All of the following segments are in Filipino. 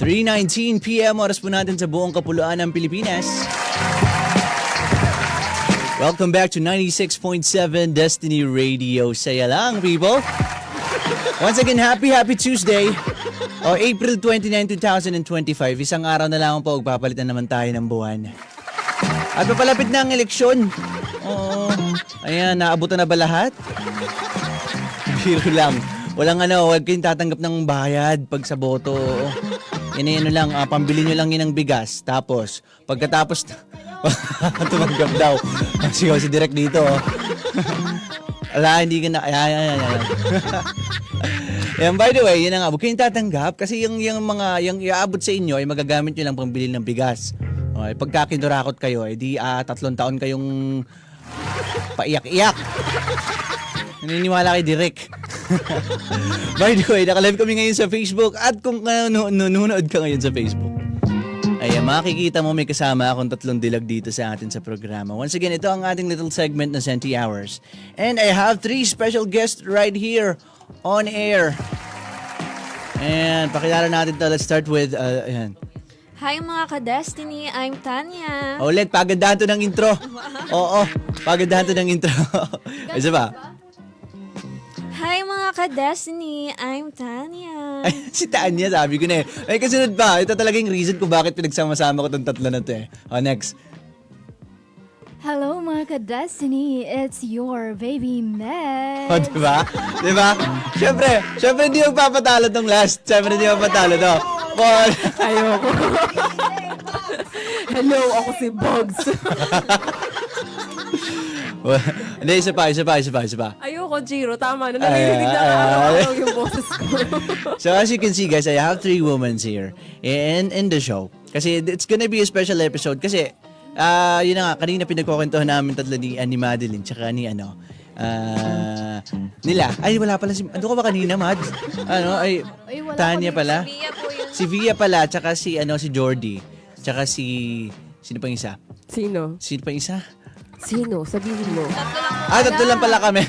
3:19 p.m. oras po natin sa buong kapuluan ng Pilipinas. Welcome back to 96.7 Destiny Radio. Saya lang, people. Once again, happy Tuesday. April 29, 2025. Isang araw na lang po, magpapalitan naman tayo ng buwan. At papalapit na ang eleksyon. Ayan, naabutan na ba lahat? Biro lang. Huwag kayong tatanggap ng bayad pag sa boto. Lang, pambili nyo lang yun ng bigas. Tapos, pagkatapos, tumanggap daw. Sigaw si Direk dito. Ala, hindi ka na, ayan. Yan, by the way, yun na nga, huwag kayong tatanggap kasi yung iaabot sa inyo ay magagamit nyo lang pambili ng bigas. Okay, pagka kinurakot kayo, di 3 taon kayong paiyak-iyak. Naniniwala kay Direk. By the way, nakalive kami ngayon sa Facebook at kung nanonood ka ngayon sa Facebook, ay makikita mo may kasama akong 3 dilag dito sa atin sa programa. Once again, ito ang ating little segment na Senti Hours. And I have 3 special guests right here on air. And pakilala natin to. Let's start with, ayan. Hi mga ka-Destiny, I'm Tanya. Ulit, pagandahan to ng intro. Oo, pagandahan to ng intro. Isa ba? Hi mga ka-Destiny, I'm Tanya. Ay, si Tanya, sabi ko na eh. Ay, kasunod pa. Ito talaga yung reason kung bakit pinagsama-sama ko itong 3 na to eh. Next. Hello mga ka-Destiny, it's your baby Meg. Diba? Diba? Siyempre hindi magpapatalo tong last. Siyempre hindi magpapatalo to. Paul. Ayoko. Hello, ako si Bugs. Hindi, isa pa. Ayoko, Jiro. Tama na. Naririnig na araw-araw yung boses ko. So as you can see guys, I have 3 women here in the show. Kasi it's gonna be a special episode. Kasi, yun na nga, kanina pinagkukwentuhan namin 3 ni Madeline, tsaka ni nila. Ay, wala pala si, ano ka ba kanina, Mads? Tanya pala. Si Via pala, tsaka si Jordy. Tsaka sino pang isa? Sino? Sino pang isa? Sino? Sabihin mo. 3 lang pala kami.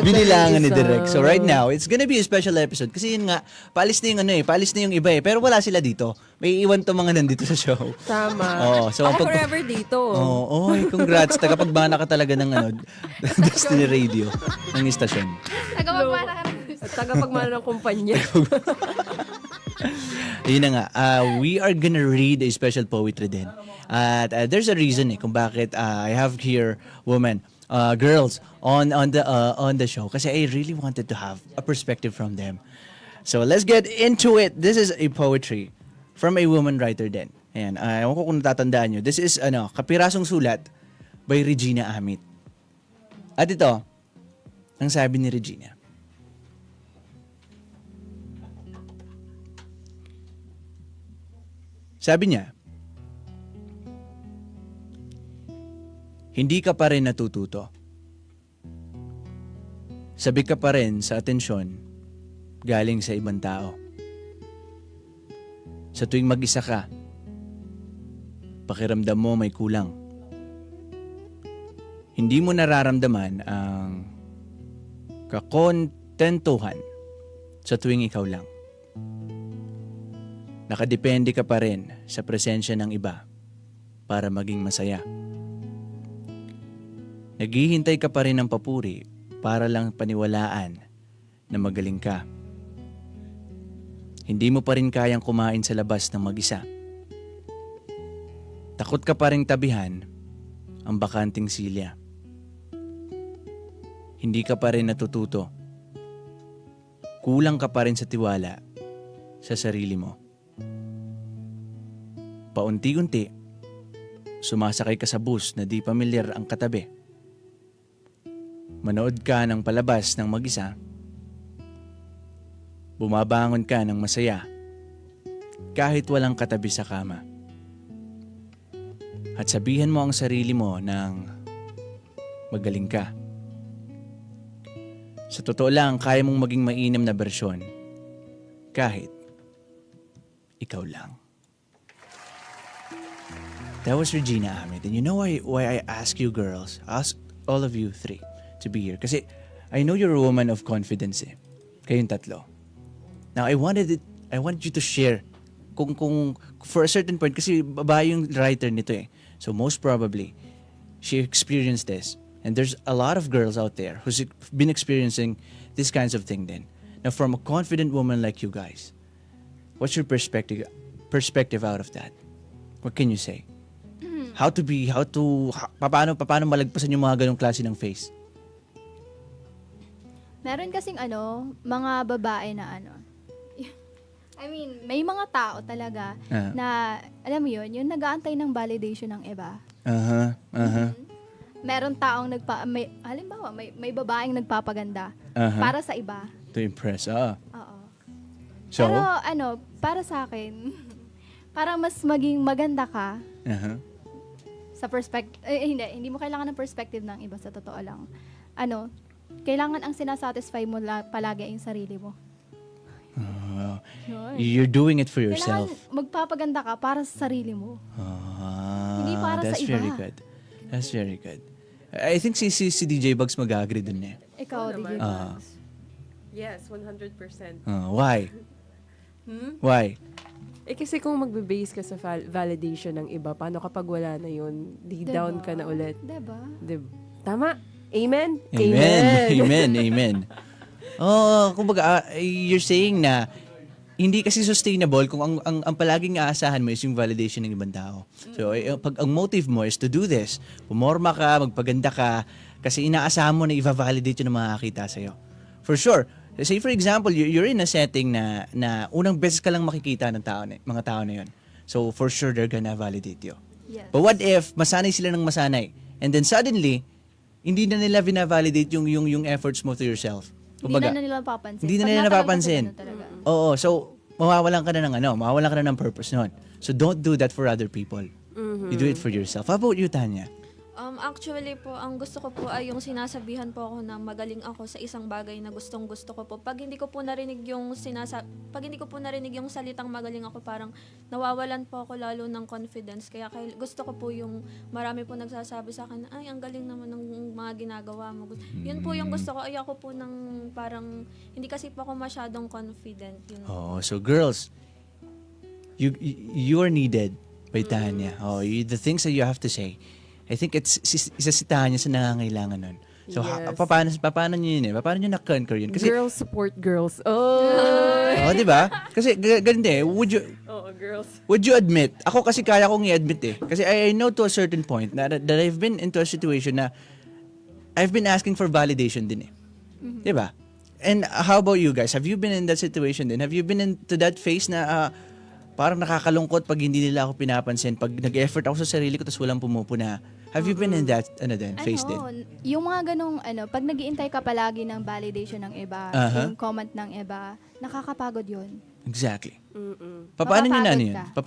Binilangan ni isa. Direk. So right now, it's gonna be a special episode. Kasi yun nga, paalis na yung iba eh. Pero wala sila dito. May iwan to mga nandito sa show. Tama. So ako forever dito. Congrats. Tagapagmana ka talaga ng Destiny Radio, ng istasyon. Tagapagmana ka rin. At tagapagmana ng kumpanya. Yun na nga, we are gonna read a special poetry din. At there's a reason kung bakit I have here women, girls on the show. Kasi I really wanted to have a perspective from them. So let's get into it. This is a poetry from a woman writer din. Ayan, ewan ko kung natatandaan nyo. This is Kapirasong Sulat by Regina Amit. At ito, ang sabi ni Regina. Sabi niya, hindi ka pa rin natututo. Sabik ka pa rin sa atensyon galing sa ibang tao. Sa tuwing mag-isa ka, pakiramdam mo may kulang. Hindi mo nararamdaman ang kakontentuhan sa tuwing ikaw lang. Nakadepende ka pa rin sa presensya ng iba para maging masaya. Naghihintay ka pa rin ng papuri para lang paniwalaan na magaling ka. Hindi mo pa rin kayang kumain sa labas ng mag-isa. Takot ka pa rin tabihan ang bakanting silya. Hindi ka pa rin natututo. Kulang ka pa rin sa tiwala sa sarili mo. Paunti-unti, sumasakay ka sa bus na di pamilyar ang katabi. Manood ka ng palabas ng mag-isa. Bumabangon ka ng masaya kahit walang katabi sa kama. At sabihan mo ang sarili mo ng magaling ka. Sa totoo lang, kaya mong maging mainam na bersyon kahit ikaw lang. That was Regina Amit. And you know why I ask you girls, ask all of you 3 to be here? Kasi I know you're a woman of confidence eh. Kayong 3. Now, I I want you to share kung for a certain point, kasi babae yung writer nito eh. So most probably, she experienced this. And there's a lot of girls out there who's been experiencing this kinds of thing then. Now, from a confident woman like you guys, what's your perspective out of that? What can you say? Paano malagpasan yung mga ganong klase ng face? Meron kasing mga babae na I mean, may mga tao talaga na, alam mo yun, yung nag-aantay ng validation ng iba. Meron taong halimbawa, may babaeng nagpapaganda para sa iba. To impress, Oo. So? Pero para sa akin, para mas maging maganda ka sa perspective, hindi mo kailangan ng perspective ng iba, sa totoo lang. Kailangan ang sinasatisfy mo palagi yung sarili mo. Yun. You're doing it for yourself. Kailangan magpapaganda ka para sa sarili mo. Hindi para sa iba. That's very good. I think si DJ Bugs mag-agree dun eh. Ikaw, DJ Bugs. Yes, 100%. Why? Why? Kasi kung magbe-base ka sa validation ng iba, paano kapag wala na yun, down ka na ulit? Diba? Tama? Amen? Amen. Kumbaga, you're saying na hindi kasi sustainable kung ang palaging aasahan mo is yung validation ng ibang tao. So, pag ang motive mo is to do this, pumorma ka, magpaganda ka, kasi inaasahan mo na i-validate yun ng makakita sa'yo. For sure. Say for example, you're in a setting na unang beses ka lang makikita ng mga tao na yun. So, for sure, they're gonna validate you. Yes. But what if masanay sila ng masanay, and then suddenly, hindi na nila vina-validate yung efforts mo to yourself? Kumbaga, hindi na nila napapansin. Hindi na Pag nila natagal napapansin. ka sa ganun talaga. Oo, so mawawalan ka na ng purpose nun. So don't do that for other people. You do it for yourself. How about you, Tanya? Actually po, ang gusto ko po ay yung sinasabihan po ako na magaling ako sa isang bagay na gustong-gusto ko po. Pag hindi ko po narinig yung salitang magaling ako, parang nawawalan po ako lalo ng confidence. Kaya gusto ko po yung marami po nagsasabi sa akin, ay, ang galing naman ng mga ginagawa mo. Yun po yung gusto ko. Ayoko po ng parang, hindi kasi po ako masyadong confident. Yun. Oh, so girls, you are needed by Tanya. The things that you have to say, I think isa si Tanya sa nangangailangan nun. So, Yes. paano nyo yun eh? Paano nyo na-conquer yun? Kasi, Girls support girls. di ba? Kasi, ganun eh, Girls. would you admit? Ako kasi kaya kong i-admit eh. Kasi I know to a certain point that I've been into a situation na I've been asking for validation din eh. Di ba? And how about you guys? Have you been in that situation din? Have you been into that phase na parang nakakalungkot pag hindi nila ako pinapansin, pag nag-effort ako sa sarili ko tapos walang pumupuna? Have you been in that phase din? Yung mga ganong, pag nag-iintay ka palagi ng validation ng iba, yung comment ng iba, nakakapagod yun. Exactly. Paano nyo na Mapapagod yun? ka.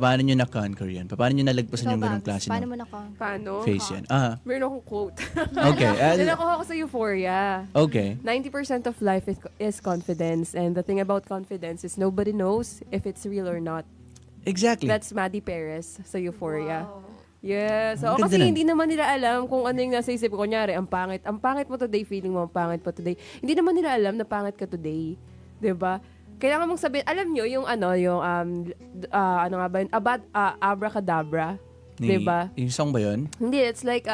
Paano nyo na-conquer yun? Paano nyo nalagpasan Ikaw, yung ganong Babs, klase paano ng mo na-conquer? Paano? phase yan? Meron akong quote. Okay. Nakuha ko sa Euphoria. Okay. 90% of life is confidence. And the thing about confidence is nobody knows if it's real or not. Exactly. That's Maddie Perez sa Euphoria. Wow. Yeah. So, Ang ganda kasi nun. hindi naman nila alam kung ano yung nasa isip ko. Kunyari, ang pangit mo today, feeling mo ang pangit mo today. Hindi naman nila alam na pangit ka today. 'Di ba? Kailangan mong sabihin, alam nyo, yung ano nga ba yun? Abracadabra. 'Di ba? Yung song ba yun? Hindi, it's like,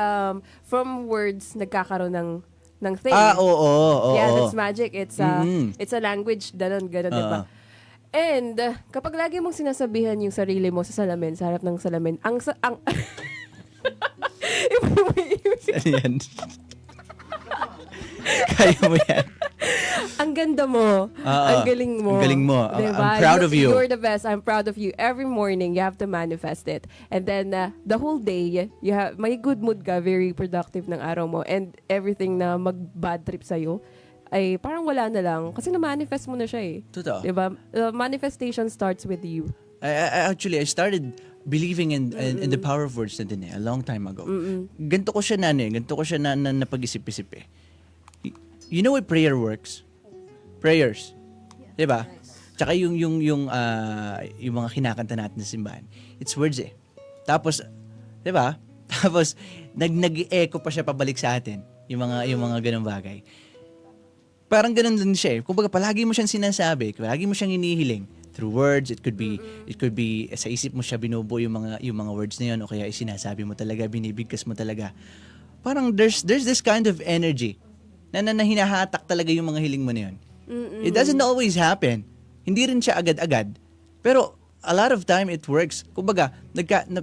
from words, nagkakaroon ng thing. Oo. Yeah, that's magic. It's Mm-hmm. a language, ganun, diba? And, kapag lagi mong sinasabihan yung sarili mo sa salamin, sa harap ng salamin, Iba mo Ano yan? Kaya mo yan. ang ganda mo. Ang galing mo. Ang galing mo. Diba? I'm proud of you. You're the best. I'm proud of you. Every morning, you have to manifest it. And then, the whole day, may good mood ka, very productive ng araw mo. And everything na mag-bad trip sa'yo, ay parang wala na lang. Kasi na-manifest mo na siya eh. Totoo. Diba? Manifestation starts with you. I started believing in the power of words na din eh, a long time ago. Ganito ko siya na pag-isip-isip eh. You know what prayer works? Prayers. Diba? Tsaka yung mga kinakanta natin sa simbahan. It's words eh. Tapos, diba? Tapos, nag-echo pa siya pabalik sa atin. Yung mga ganung bagay. parang ganun din siya eh. Kumbaga, palagi mo siyang sinasabi, palagi mo siyang inihiling. Through words, it could be sa isip mo siya binubuo yung mga words na yun, o kaya sinasabi mo talaga, binibigkas mo talaga. Parang there's this kind of energy na hinahatak talaga yung mga hiling mo na yun. It doesn't always happen. Hindi rin siya agad-agad. Pero a lot of time it works. Kumbaga,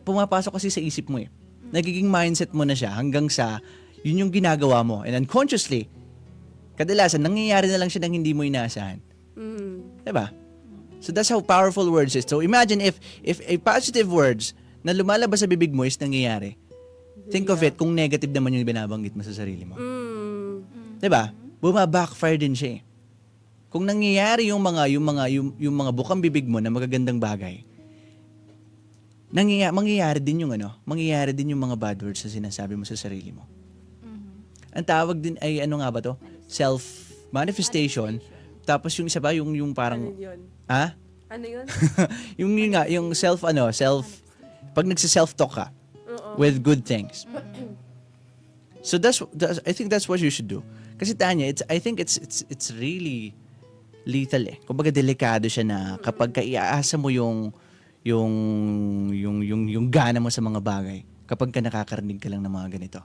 pumapasok kasi sa isip mo eh. Nagiging mindset mo na siya hanggang sa yun yung ginagawa mo. And unconsciously, kadalasan, nangyayari na lang siya nang hindi mo inaasahan. Diba? So that's how powerful words is. So imagine if a positive words na lumalabas sa bibig mo is nangyayari. Think of it kung negative naman yung binabanggit mo sa sarili mo. Diba? Buma-backfire din siya eh. Kung nangyayari yung mga bukang bibig mo na magagandang bagay, mangyayari din yung mga bad words na sinasabi mo sa sarili mo. Ang tawag din ay ano nga ba to? Self-manifestation. Tapos yung isa ba, yung parang... Ano yun? Ha? Ano yun? yung pag nagsi-self-talk ka with good things. So I think that's what you should do. Kasi Tanya, I think it's really lethal eh. Kumbaga delikado siya na kapag iaasa mo yung gana mo sa mga bagay kapag ka nakakarinig ka lang ng mga ganito.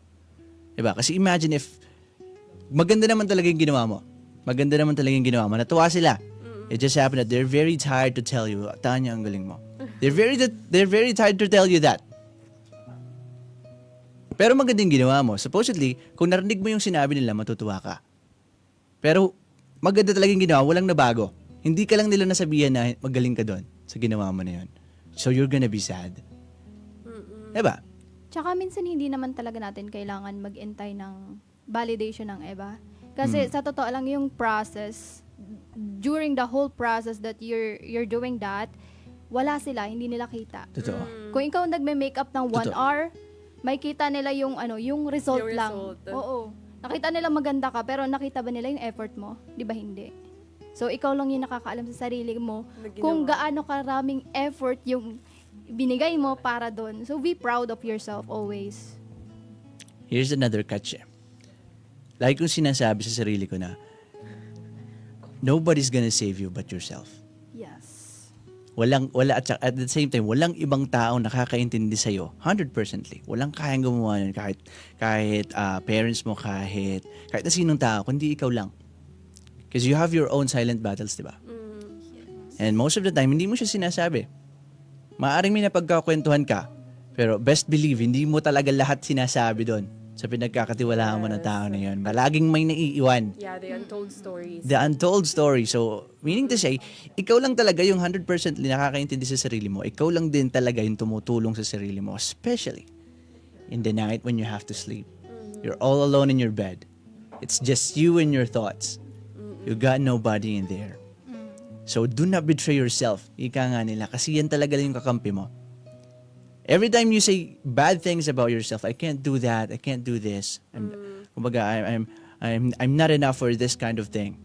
Diba? Kasi imagine if maganda naman talaga yung ginawa mo. Natuwa sila. It just happened that they're very tired to tell you, Tanya, ang galing mo. They're very tired to tell you that. Pero maganda yung ginawa mo. Supposedly, kung narinig mo yung sinabi nila, matutuwa ka. Pero maganda talaga yung ginawa, walang nabago. Hindi ka lang nila nasabihan na magaling ka doon sa ginawa mo na yun. So you're gonna be sad. Diba? Tsaka minsan hindi naman talaga natin kailangan mag-intay ng validation ng iba. Kasi sa totoo lang yung process, during the whole process that you're doing that, wala sila, hindi nila kita. Totoo. Kung ikaw nagme-makeup ng 1 Totoo. hour, may kita nila yung result Yung lang. result. Oo. Nakita nila maganda ka, pero nakita ba nila yung effort mo? Di ba hindi? So, ikaw lang yung nakakaalam sa sarili mo Na ginawa. kung gaano karaming effort yung binigay mo para doon. So, be proud of yourself always. Here's another catch. Like kung sinasabi sa sarili ko na, nobody's gonna save you but yourself. Yes. Wala at the same time, walang ibang taong nakakaintindi sa'yo, 100%. Walang kayang gumawa nun, kahit parents mo, kahit na sinong tao, kundi ikaw lang. Because you have your own silent battles, di ba? And most of the time, hindi mo siya sinasabi. Maaring may napagkakwentuhan ka, pero best believe, hindi mo talaga lahat sinasabi doon sa pinagkakatiwalaan mo ng tao na yun. Palaging may naiiwan. Yeah, the untold stories. The untold story. So, meaning to say, ikaw lang talaga yung 100% nakakaintindi sa sarili mo. Ikaw lang din talaga yung tumutulong sa sarili mo. Especially in the night when you have to sleep. You're all alone in your bed. It's just you and your thoughts. You got nobody in there. So, do not betray yourself. Ika nga nila. Kasi yan talaga yung kakampi mo. Every time you say bad things about yourself, I can't do that, I can't do this. Kumbaga, I'm not enough for this kind of thing.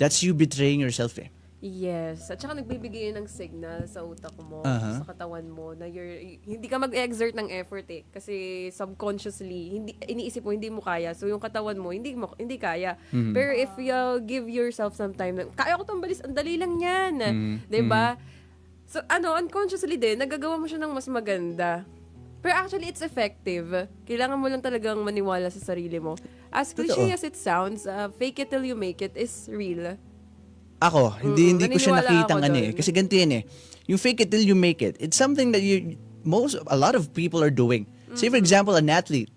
That's you betraying yourself eh. Yes. At saka nagbibigay yun ng signal sa utak mo, Uh-huh. sa katawan mo, na hindi ka mag-exert ng effort eh. Kasi subconsciously, iniisip mo, hindi mo kaya. So, yung katawan mo, hindi kaya. Pero if you give yourself some time, kaya ko itong balis, ang dali lang yan. Diba? So, unconsciously din, nagagawa mo siya ng mas maganda. Pero actually, it's effective. Kailangan mo lang talagang maniwala sa sarili mo. As cliche as it sounds, fake it till you make it is real. Ako, hindi ko siya naniniwala nakitang ako eh. doon. Kasi ganito yan eh. Yung fake it till you make it. It's something that a lot of people are doing. Say for example, an athlete.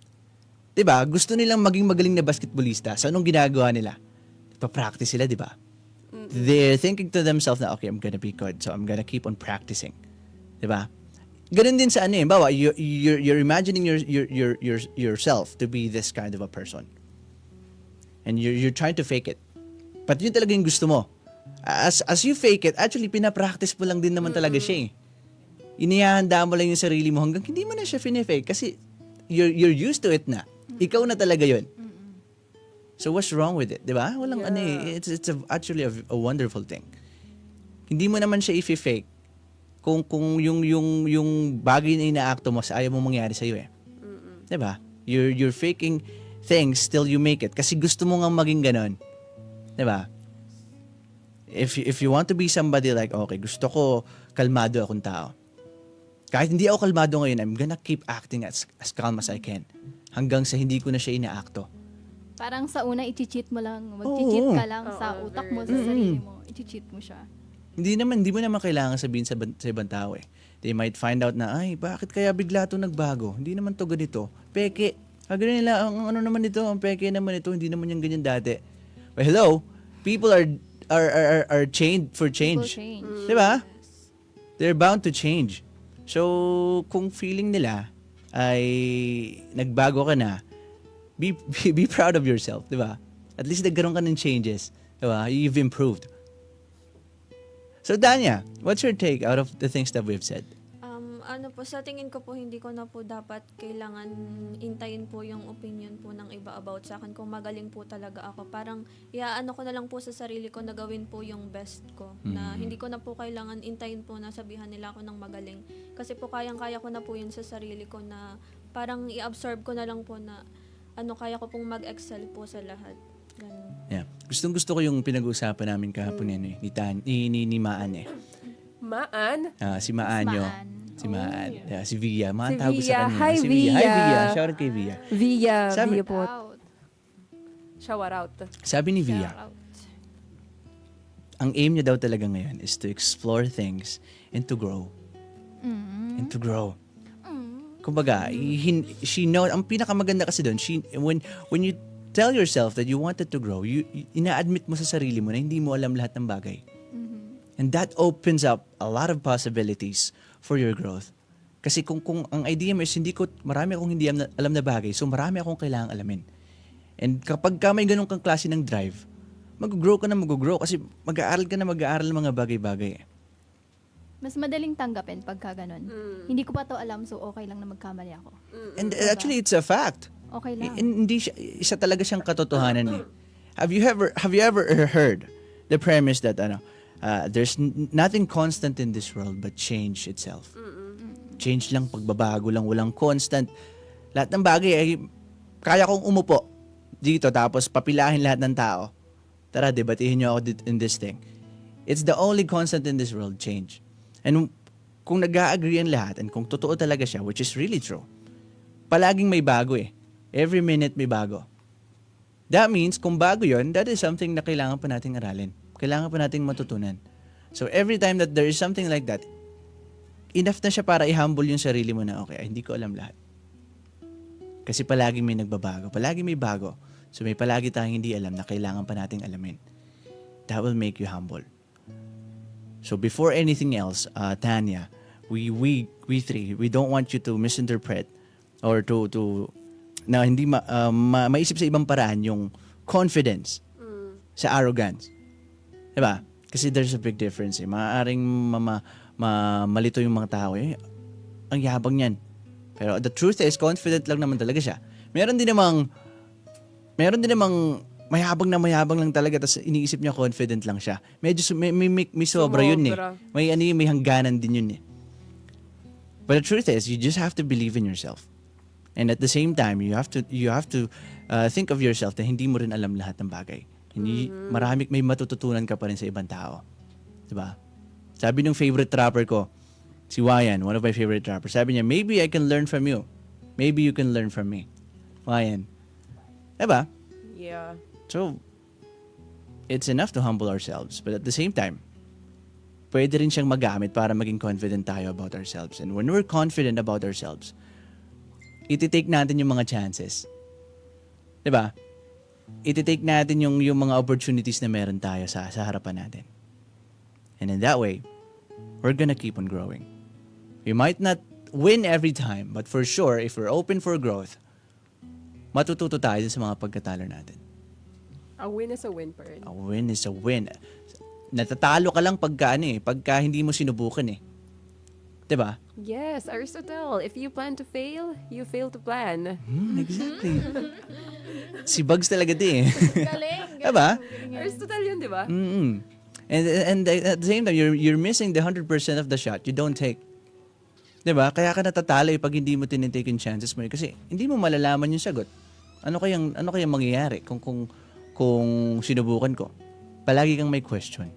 Diba? Gusto nilang maging magaling na basketballista. So, anong ginagawa nila? Pa-practice sila, diba? They're thinking to themselves na, okay, I'm gonna be good. So, I'm gonna keep on practicing. Diba? Ganun din sa ano eh. Bawa, you're imagining yourself to be this kind of a person. And you're trying to fake it. But yun talaga yung gusto mo. As you fake it, actually, pinapractice mo lang din naman talaga siya eh. Inihahanda mo lang yung sarili mo hanggang hindi mo na siya fine-fake kasi you're used to it na. Ikaw na talaga yun. So what's wrong with it? Diba? Walang ano eh. It's actually a wonderful thing. Hindi mo naman siya i-fake kung yung bagay na inaakto mo sa ayaw mo mangyari sa'yo eh. Diba? You're faking things till you make it kasi gusto mo nga maging ganon. Diba? If you want to be somebody like, okay, gusto ko kalmado akong tao. Kahit hindi ako kalmado ngayon, I'm gonna keep acting as calm as I can. Hanggang sa hindi ko na siya inaakto. Parang sa una, i-cheat mo lang. Mag-cheat ka lang sa Oo, utak mo, sa very- sarili mo. I-cheat mo siya. Hindi mo naman kailangan sabihin sa ibang tao eh. They might find out na, ay, bakit kaya bigla to nagbago? Hindi naman to ganito. Peke. Ganun nila, ang ano naman ito, ang peke naman ito, hindi naman yung ganyan dati. But hello, people are chained for change. People change. Diba? They're bound to change. So, kung feeling nila ay nagbago ka na, be proud of yourself, diba? At least nagkaroon ka ng changes. Diba? You've improved. So, Danya, what's your take out of the things that we've said? Ano po, sa tingin ko po, hindi ko na po dapat kailangan intayin po yung opinion po ng iba about sa akin kung magaling po talaga ako. Parang, iaano ko na lang po sa sarili ko na gawin po yung best ko. Na hindi ko na po kailangan intayin po na sabihan nila ako ng magaling. Kasi po kayang-kaya ko na po yun sa sarili ko na parang i-absorb ko na lang po na kaya ko pong mag-excel po sa lahat. Ganun. Yeah. Gustong-gusto ko yung pinag-uusapan namin kahapon yan eh, ni Maan eh. Maan? Si Maan nyo. Maan. Si Maan. Yeah, si Via. Maan Si tawag ko Via. sa kanya. Hi, Si Via. Hi, Via. Via. Shout out kay Via. Sabi- Via po. Out. Shower out. Sabi ni Via, Shout out. ang aim niya daw talaga ngayon is to explore things and to grow. And to grow. Kumbaga, she knows, ang pinakamaganda kasi doon, when you tell yourself that you wanted to grow, ina-admit mo sa sarili mo na hindi mo alam lahat ng bagay. And that opens up a lot of possibilities for your growth. Kasi kung ang idea mo is marami akong hindi alam na bagay, so marami akong kailangang alamin. And kapag ka may ganun kang klase ng drive, mag-grow ka na mag-grow kasi mag-aaral ka na mag-aaral ng mga bagay-bagay. Mas madaling tanggapin pagka ganun. Hindi ko pa to alam, so okay lang na magkamali ako. And actually, it's a fact. Okay lang. Hindi siya, isa talaga siyang katotohanan eh. Have you ever heard the premise that there's nothing constant in this world but change itself? Change lang, pagbabago lang, walang constant. Lahat ng bagay ay kaya kong umupo dito tapos papilahin lahat ng tao. Tara, debatihin niyo ako in this thing. It's the only constant in this world, change. And kung nag-a-agree ang lahat and kung totoo talaga siya, which is really true, palaging may bago eh. Every minute may bago. That means, kung bago yon, that is something na kailangan pa nating aralin. Kailangan pa nating matutunan. So every time that there is something like that, enough na siya para i-humble yung sarili mo na, okay, hindi ko alam lahat. Kasi palagi may nagbabago. Palagi may bago. So may palagi tayong hindi alam na kailangan pa nating alamin. That will make you humble. So before anything else, Tanya, we three, we don't want you to misinterpret or to na hindi maisip sa ibang paraan yung confidence sa arrogance. Diba? Kasi there's a big difference eh. Maaaring malito yung mga tao eh. Ang yabang niyan. Pero the truth is, confident lang naman talaga siya. Meron din namang mayabang lang talaga tapos iniisip niya confident lang siya. Medyo may sobra yun eh. May hangganan din yun eh. But the truth is, you just have to believe in yourself. And at the same time, you have to think of yourself na hindi mo rin alam lahat ng bagay. May matututunan ka pa rin sa ibang tao. Diba? Sabi ng favorite rapper ko, si Wayan, one of my favorite rappers, sabi niya, maybe I can learn from you. Maybe you can learn from me. Wayan. Diba? Yeah. So, it's enough to humble ourselves. But at the same time, pwede rin siyang magamit para maging confident tayo about ourselves. And when we're confident about ourselves, iti-take natin yung mga chances. Diba? Iti-take natin yung mga opportunities na meron tayo sa harapan natin. And in that way, we're gonna keep on growing. We might not win every time, but for sure, if we're open for growth, matututo tayo sa mga pagkatalo natin. A win is a win pa rin. A win is a win. Natatalo ka lang pagka hindi mo sinubukan eh. 'Di ba? Yes, Aristotle. If you plan to fail, you fail to plan. Exactly. Si Bugs talaga di eh. Galing. 'Di ba? Aristotle yun, di ba? And at the same time, you're missing the 100% of the shot you don't take. 'Di ba? Kaya ka natatalo pag hindi mo tinitake yung chances mo kasi hindi mo malalaman yung sagot. Ano kayang mangyayari kung sinubukan ko? palagi kang may question.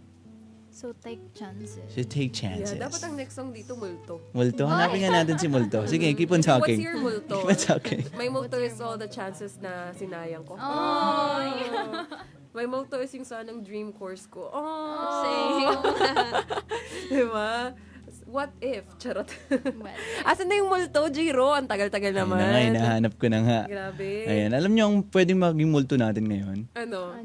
So, take chances. So take chances. Yeah, dapat ang next song dito, Multo. Multo? Hanapin nga natin si Multo. Sige, keep on talking. What's your multo? Keep on talking. My multo is all the chances na sinayang ko. Oh! My multo is yung sanang dream course ko. Oh! Same. Diba? What if? Charot. Well, Asan na yung multo, Jiro? Ang tagal-tagal naman. Ayun na nga, hinahanap ko na nga. Grabe. Ayan, alam niyo ang pwedeng maging multo natin ngayon? Ano?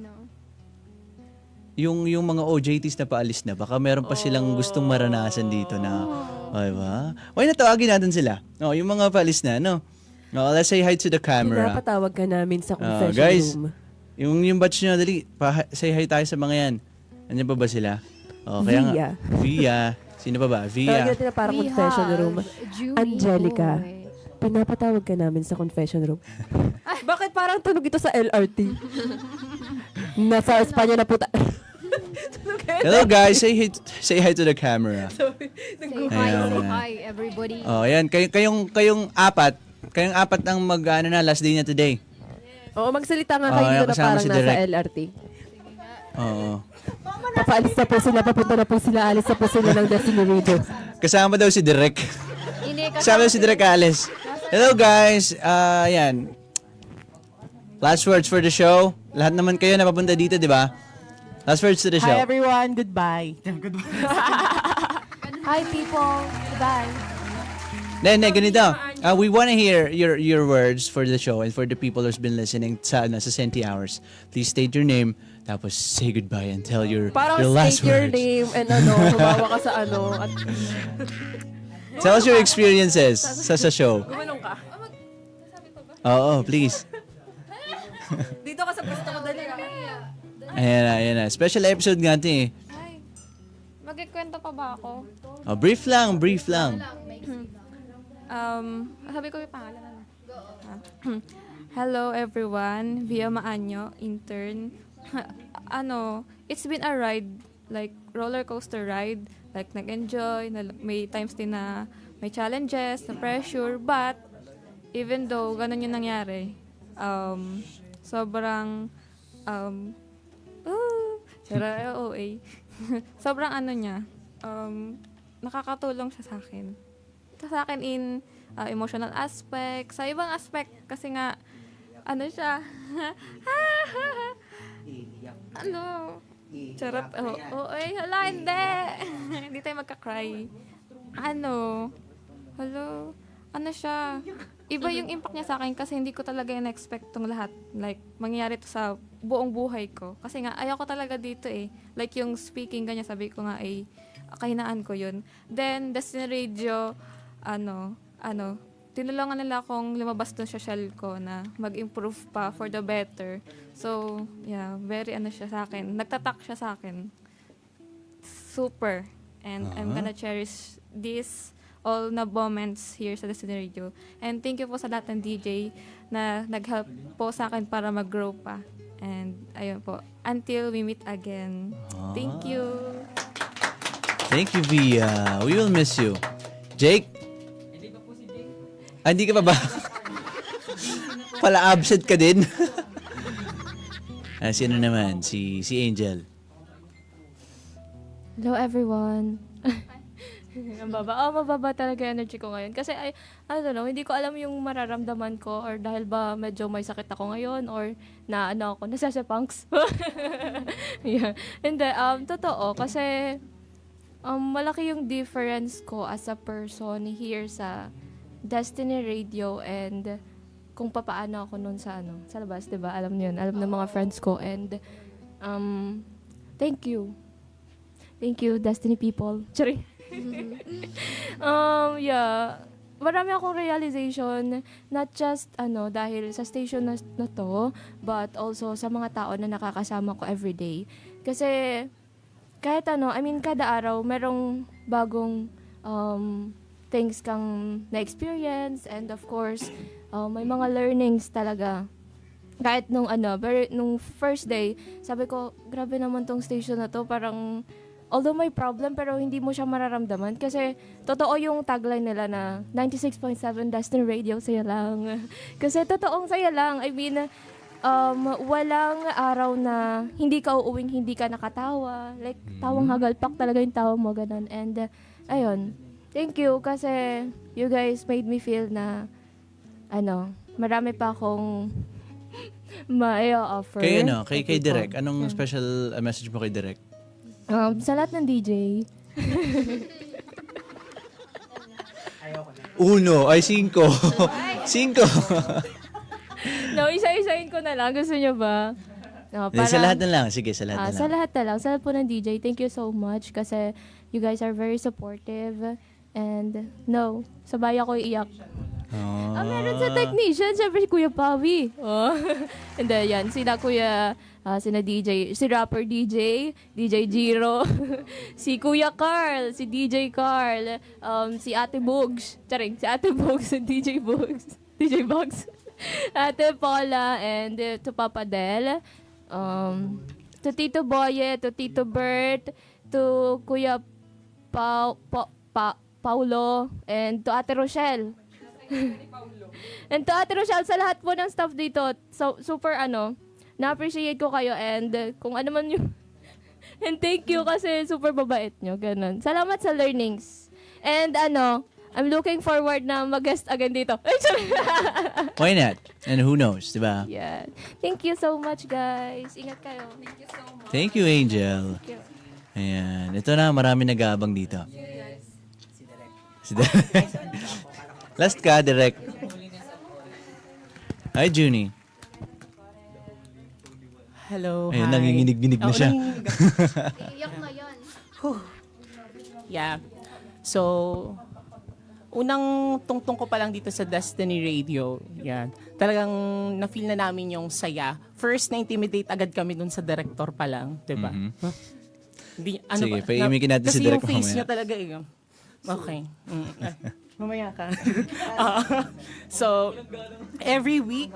Yung mga OJTs na paalis na, baka meron pa silang gustong maranasan dito na, ay ba? Why na tawagin natin sila? Oh, yung mga paalis na, no? No, let's say hi to the camera. Pinapatawag ka namin sa confession Guys, room. yung batch nyo, dali, say hi tayo sa mga yan. Andiyan pa ba sila? Oh, kaya nga, Via. Via. Sino pa ba? Tawag Via. natin na para we confession have room. Julie Angelica. Boy. Pinapatawag ka namin sa confession room. Bakit parang tunog ito sa LRT? Nasa Espanya na po Hello guys, say hi to the camera. Say hi, Ayan. say hi, everybody. Oh, ayan, kayong apat ang last day na today. Oo, magsalita nga Oo, kayo ayan, dito na kasama parang si nasa Direk. LRT. Oo. Papaalis na po sila, papunta na po sila, alis na po sila ng Destiny Radio. Kasama daw si Direk. Hindi, Kasama daw si Direk Alice. Hello guys, ayan. Last words for the show. Lahat naman kayo napapunta dito, di ba? Last words to the show. Hi everyone, goodbye. Hi, people. Goodbye. Then, ganito. We want to hear your words for the show and for the people who's been listening sa Senti Hours. Please state your name, tapos say goodbye and tell your Parang last state your words. name and humawa ka sa at Tell us your experiences sa show. gumanong ka. Oo, please. Dito ka sa pwesto ko, dali ka. Ayan na. Special episode nga ito eh. Ay, magkikwento pa ba ako? Oh, brief lang. Sabi ko yung pangalan na. Hello everyone, Via Maanyo, intern. It's been a ride, like roller coaster ride. Like nag-enjoy, may times din na may challenges, na pressure, but even though ganun yung nangyari, sobrang OA. Sobrang nakakatulong siya sa akin. Sa akin in emotional aspect, sa ibang aspect kasi nga siya. Charot. Hala, hindi. Hindi tayo magka-cry. Siya. Iba yung impact niya sa akin kasi hindi ko talaga in-expect tong lahat. Like, mangyayari to sa buong buhay ko. Kasi nga, ayaw ko talaga dito eh. Like, yung speaking ganyan, sabi ko nga kahinaan ko yun. Then, Destiny Radio, tinulungan nila akong lumabas dun sa shell ko na mag-improve pa for the better. So, yeah, very siya sa akin. Nagtatak siya sa akin. Super. And I'm gonna cherish all na moments here sa Destiny Radio. And thank you po sa lahat ng DJ na nag-help po sa akin para mag-grow pa. And ayun po, until we meet again. Thank you. Thank you, Via. We will miss you. Jake? Hindi ka pa ba? Pala absent ka din. Sino naman? Si Angel. Hello everyone. Ang mababa talaga yung energy ko ngayon. Kasi I don't know, hindi ko alam yung mararamdaman ko or dahil ba medyo may sakit ako ngayon or nasasapunks. Yeah. Hindi, totoo. Kasi malaki yung difference ko as a person here sa Destiny Radio and kung papaano ako nun sa labas, 'di ba? Alam niyo 'yun, alam ng mga friends ko and thank you. Thank you, Destiny people. Sorry. Yeah. Marami akong realization, not just dahil sa station na to, but also sa mga tao na nakakasama ko everyday. Kasi kahit kada araw merong bagong things kang na-experience and of course, may mga learnings talaga. Kahit nung first day, sabi ko, grabe naman tong station na to, parang although may problem, pero hindi mo siya mararamdaman. Kasi, totoo yung tagline nila na 96.7 Destiny Radio, saya lang. Kasi, totoong saya lang. I mean, walang araw na hindi ka uuwing hindi ka nakatawa. Like, tawang hagalpak talaga yung tawa mo, ganun. And, ayun, thank you kasi you guys made me feel na, marami pa akong ma-offer. Kay Direk, anong special message mo kay Direk? Sa lahat ng DJ, Uno, ay 5. 5. no, isa-isahin ko na lang. Gusto nyo ba? No, Sa lahat na lang. Sige, sa lahat na lang. Sa lahat na lang. Sa lahat po ng DJ, thank you so much kasi you guys are very supportive. And no, sabay ako iiyak. Meron sa technician, syempre si Kuya Pawi. And then, yan, sila Kuya, sina DJ, si rapper DJ, DJ Jiro, si Kuya Carl, si DJ Carl, si Ate Bugs, si Ate Bugs, DJ Bugs, DJ Bugs, Ate Paula, and to Papa Del, to Tito Boye, to Tito Bert, to Kuya Paulo, and to Ate Rochelle. And to Ate Rochelle, sa lahat po ng staff dito, so, super na-appreciate ko kayo and kung ano man yung and thank you kasi super babait nyo, ganun. Salamat sa learnings. And I'm looking forward na mag-guest again dito. Why not? And who knows, di ba? Yeah. Thank you so much, guys. Ingat kayo. Thank you, Angel. Thank you. Ayan. Ito na, marami nag-aabang dito. Si Direk. Last ka, Direk. Hi, Junie. Hello, Ayun, hi. nanginginig-ginig na siya. Iyak na yun. Yeah. So, unang tungtong ko pa lang dito sa Destiny Radio, yan. Talagang na-feel na namin yung saya. First, na-intimidate agad kami dun sa director pa lang, di ba? Hindi, Sige, paimikin natin si kasi Direk yung face mamaya. niya talaga, okay. Mamaya ka. So, every week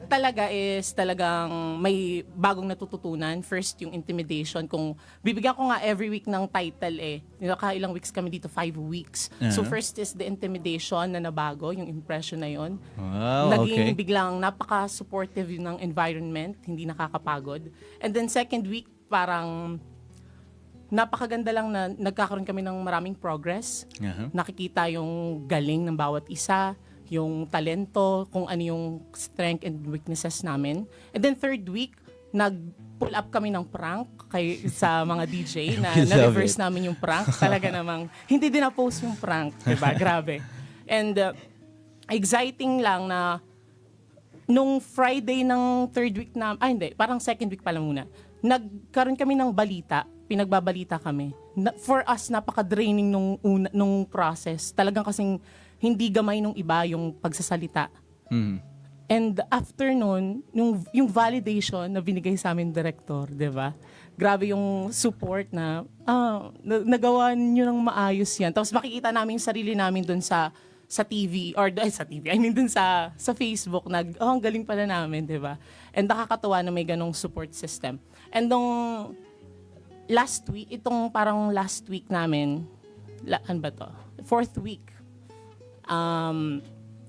talaga is talagang may bagong natututunan. First, yung intimidation. Kung bibigyan ko nga every week ng title nakailang weeks kami dito, 5 weeks. So, first is the intimidation na nabago, yung impression na yon. Wow, Naging okay. biglang napaka-supportive yun ng environment, hindi nakakapagod. And then second week, parang napakaganda lang na nagkakaroon kami ng maraming progress. Nakikita yung galing ng bawat isa, yung talento, kung ano yung strength and weaknesses namin. And then third week, nag-pull up kami ng prank sa mga DJ na I love na-reverse it. namin yung prank. Talaga namang hindi din na-post yung prank. Diba? Grabe. And exciting lang na nung Friday ng third week na, parang second week pala muna, nagkaroon kami ng balita, pinagbabalita kami. For us, napaka-draining nung process. Talagang kasing hindi gamay nung iba yung pagsasalita. And after nun, yung validation na binigay sa amin director, di ba? Grabe yung support na, nagawa nyo ng maayos yan. Tapos makikita namin yung sarili namin dun sa TV, dun sa Facebook, ang galing pala namin, di ba? And nakakatuwa na may ganong support system. And nung last week namin, ano ba to? Fourth week,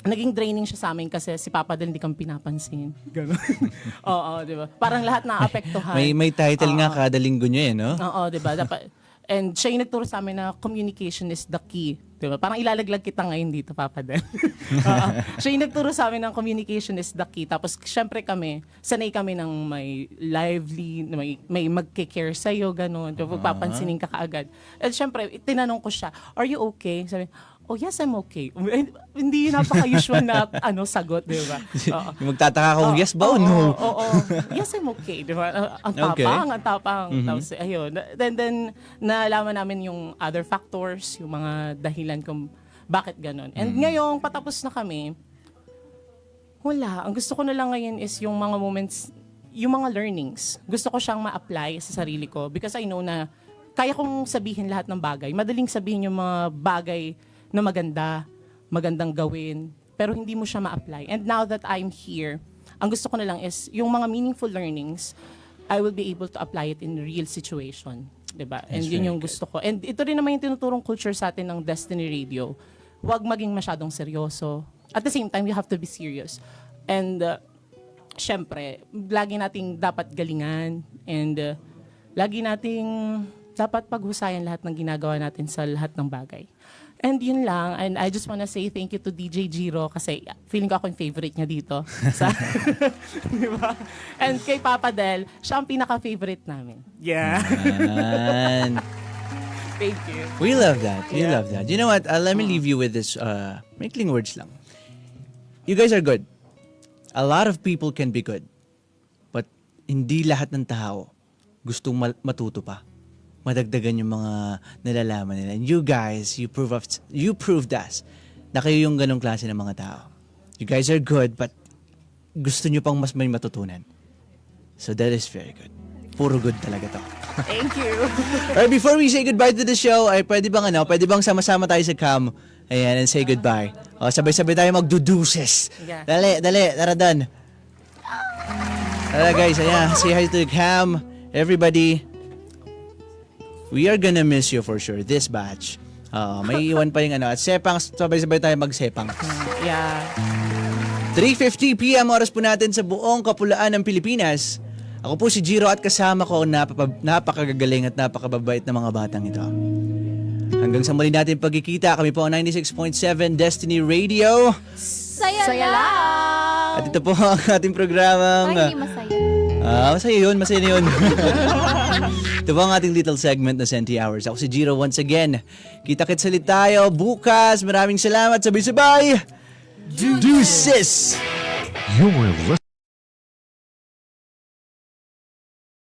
naging draining siya sa amin kasi si Papa din hindi kami pinapansin. Ganon. Oo, di ba? Parang lahat naapektuhan. May title nga kada linggo niya no? Oo, di ba? Dapat, and siya yung nagturo sa amin na communication is the key. Diba? Parang ilalaglag kita ngayon dito, Papa Dan. Siya yung nagturo sa amin ng communication is the key. Tapos, syempre kami, sanay kami ng may lively, may magkikare sa'yo, gano'n. Papansinin ka kaagad. At syempre, tinanong ko siya, are you okay? Sabi, oh yes, I'm okay. Hindi yun napaka-usual na sagot, di ba? Yung magtataka kung yes ba o no? Oo. Yes, I'm okay. Di ba? Ang tapang. Tapos, ayun. Then, nalaman namin yung other factors, yung mga dahilan kung bakit ganun. And ngayong patapos na kami, wala. Ang gusto ko na lang ngayon is yung mga moments, yung mga learnings. Gusto ko siyang ma-apply sa sarili ko because I know na kaya kong sabihin lahat ng bagay. Madaling sabihin yung mga bagay na magandang gawin, pero hindi mo siya ma-apply. And now that I'm here, ang gusto ko na lang is yung mga meaningful learnings, I will be able to apply it in real situation. Diba? And yun yung gusto ko. And ito rin naman yung tinuturong culture sa atin ng Destiny Radio. Huwag maging masyadong seryoso. At the same time, you have to be serious. And syempre, lagi nating dapat galingan and lagi nating dapat paghusayan lahat ng ginagawa natin sa lahat ng bagay. And yun lang. And I just wanna say thank you to DJ Giro kasi feeling ko ako yung favorite niya dito. Di ba? And kay Papa Del, siya ang pinaka-favorite namin. Yeah. And Thank you. we love that. We love that. You know what? Let me leave you with this maikling words lang. You guys are good. A lot of people can be good. But hindi lahat ng tao gustong matuto pa. Madagdagan yung mga nalalaman nila. And you guys, you proved us na kayo yung ganong klase ng mga tao. You guys are good, but gusto nyo pang mas may matutunan. So that is very good. Puro good talaga to. Thank you. Alright, before we say goodbye to the show, ay pwede bang sama-sama tayo sa cam? Ayan, and say goodbye. O, sabay-sabay tayo magduduses. Yeah. Dali, tara done. Tara guys, ayan, say hi to the cam. Everybody. We are gonna miss you for sure, this batch. May iwan pa yung at sepang, sabay-sabay tayo magsepang. Yeah. 3:50 p.m. oras po natin sa buong kapulaan ng Pilipinas. Ako po si Giro at kasama ko napakagagaling at napakababait na mga batang ito. Hanggang sa muli natin pagkikita, kami po ang 96.7 Destiny Radio. Saya lang! At ito po ang ating programang... Ay, hindi masaya. Masaya na yun. Ito po ang ating little segment na Senti Hours. Ako si Giro once again. Kita-kits ulit tayo bukas. Maraming salamat. Sabay-sabay. Deuces! You were listening.